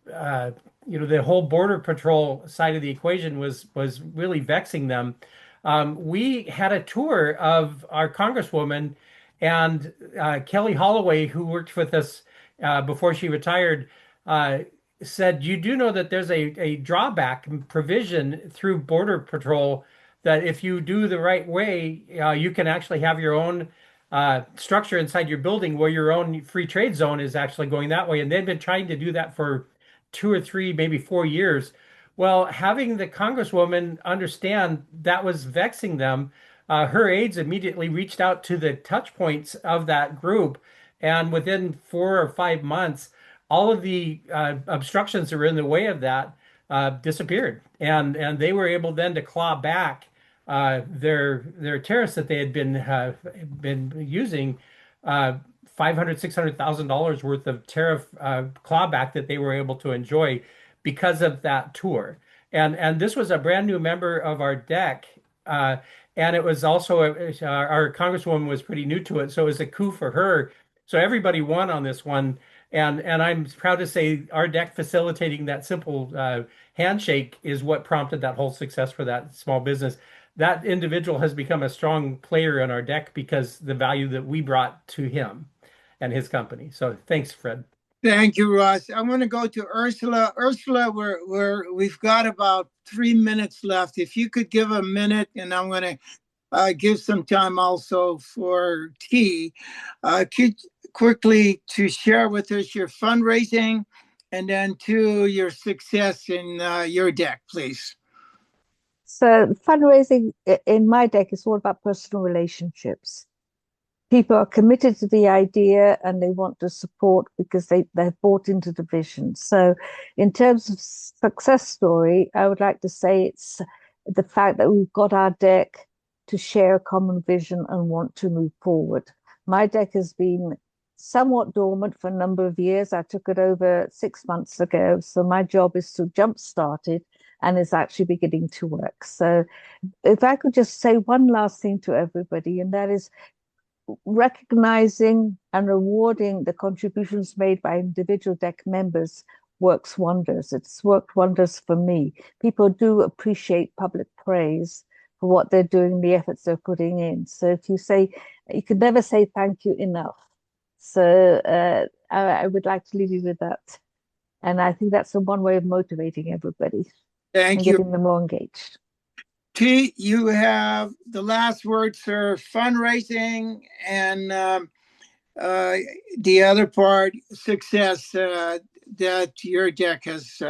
the whole Border Patrol side of the equation was really vexing them. We had a tour of our Congresswoman and Kelly Holloway, who worked with us before she retired, said, "You do know that there's a drawback provision through Border Patrol that if you do the right way, you can actually have your own structure inside your building where your own free trade zone is actually going that way." And they've been trying to do that for 2 or 3, maybe 4 years. Well, having the Congresswoman understand that was vexing them, her aides immediately reached out to the touch points of that group. And within 4 or 5 months, all of the obstructions that were in the way of that disappeared. And they were able then to claw back their tariffs that they had been using, $500,000-$600,000 worth of tariff clawback that they were able to enjoy because of that tour. And this was a brand new member of our deck. And it was also our Congresswoman was pretty new to it, so it was a coup for her. So everybody won on this one. And I'm proud to say our deck facilitating that simple handshake is what prompted that whole success for that small business. That individual has become a strong player in our deck because the value that we brought to him and his company. So thanks, Fred. Thank you, Ross. I want to go to Ursula. Ursula, we've got about 3 minutes left. If you could give a minute, and I'm going to give some time also for T. Could quickly to share with us your fundraising and then to your success in your deck, please. So fundraising in my deck is all about personal relationships. People are committed to the idea and they want to support because they've bought into the vision. So in terms of success story, I would like to say it's the fact that we've got our deck to share a common vision and want to move forward. My deck has been somewhat dormant for a number of years. I took it over 6 months ago. So my job is to jumpstart it, and it's actually beginning to work. So if I could just say one last thing to everybody, and that is recognizing and rewarding the contributions made by individual deck members works wonders. It's worked wonders for me. People do appreciate public praise for what they're doing, the efforts they're putting in. So if you say, you can never say thank you enough. So I would like to leave you with that. And I think that's the one way of motivating everybody and getting them more engaged. T, you have the last word, sir. Fundraising and the other part, success that your deck has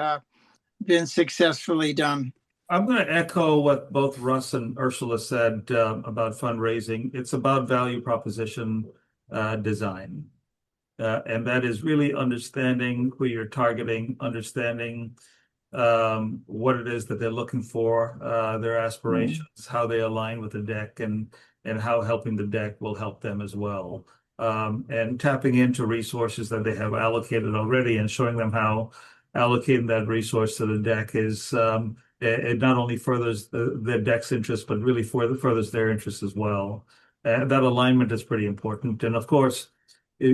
been successfully done. I'm going to echo what both Russ and Ursula said about fundraising. It's about value proposition design. And that is really understanding who you're targeting, understanding what it is that they're looking for, their aspirations, how they align with the deck, and how helping the deck will help them as well. And tapping into resources that they have allocated already and showing them how allocating that resource to the deck is it not only furthers the deck's interest, but really furthers their interest as well. And that alignment is pretty important. And of course,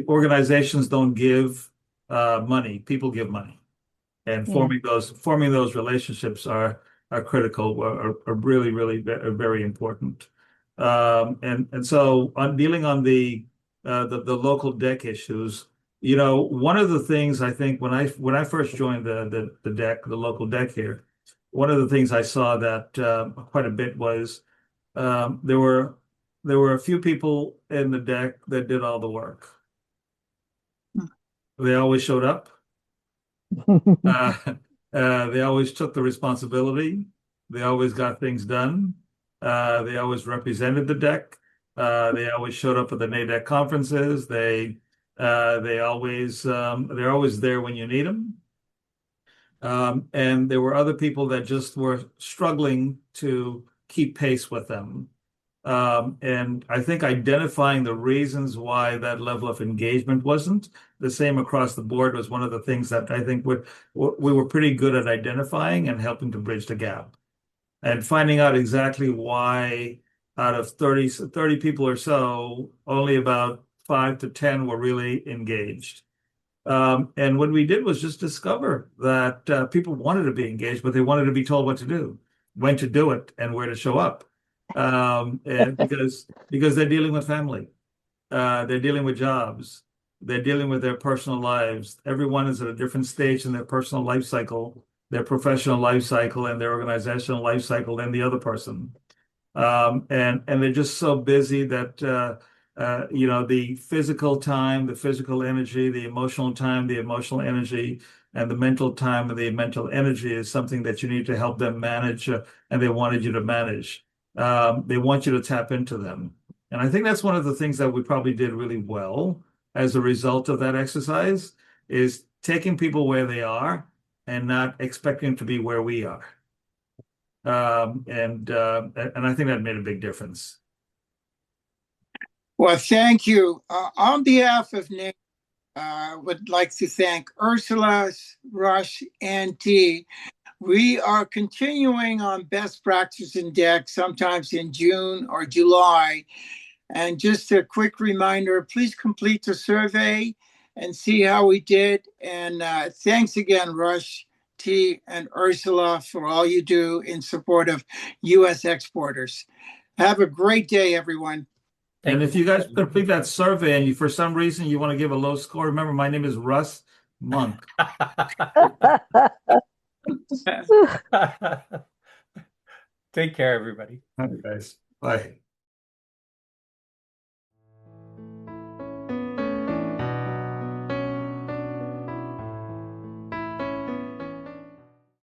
organizations don't give money; people give money. And forming those relationships are critical, are really very important. And so on dealing on the local deck issues, one of the things I think when I first joined the deck, the local deck here, one of the things I saw that quite a bit was there were a few people in the deck that did all the work. They always showed up. They always took the responsibility. They always got things done. They always represented the deck. They always showed up at the NADEC conferences. They're always there when you need them. And there were other people that just were struggling to keep pace with them. And I think identifying the reasons why that level of engagement wasn't the same across the board was one of the things that I think we were pretty good at identifying and helping to bridge the gap. And finding out exactly why out of 30 people or so, only about 5 to 10 were really engaged. And what we did was just discover that people wanted to be engaged, but they wanted to be told what to do, when to do it, and where to show up. And because they're dealing with family, they're dealing with jobs, they're dealing with their personal lives. Everyone is at a different stage in their personal life cycle, their professional life cycle, and their organizational life cycle than the other person. And they're just so busy that the physical time, the physical energy, the emotional time, the emotional energy, and the mental time and the mental energy is something that you need to help them manage, and they wanted you to manage. They want you to tap into them. And I think that's one of the things that we probably did really well as a result of that exercise, is taking people where they are and not expecting to be where we are. And I think that made a big difference. Well, thank you. On behalf of Nick, would like to thank Ursula, Rush, and T. We are continuing on best practice in DEC, sometimes in June or July. And just a quick reminder, please complete the survey and see how we did. And thanks again, Rush, T, and Ursula, for all you do in support of U.S. exporters. Have a great day, everyone. And if you guys complete that survey and for some reason you want to give a low score, remember my name is Russ Monk. Take care, everybody. All right, guys. Bye.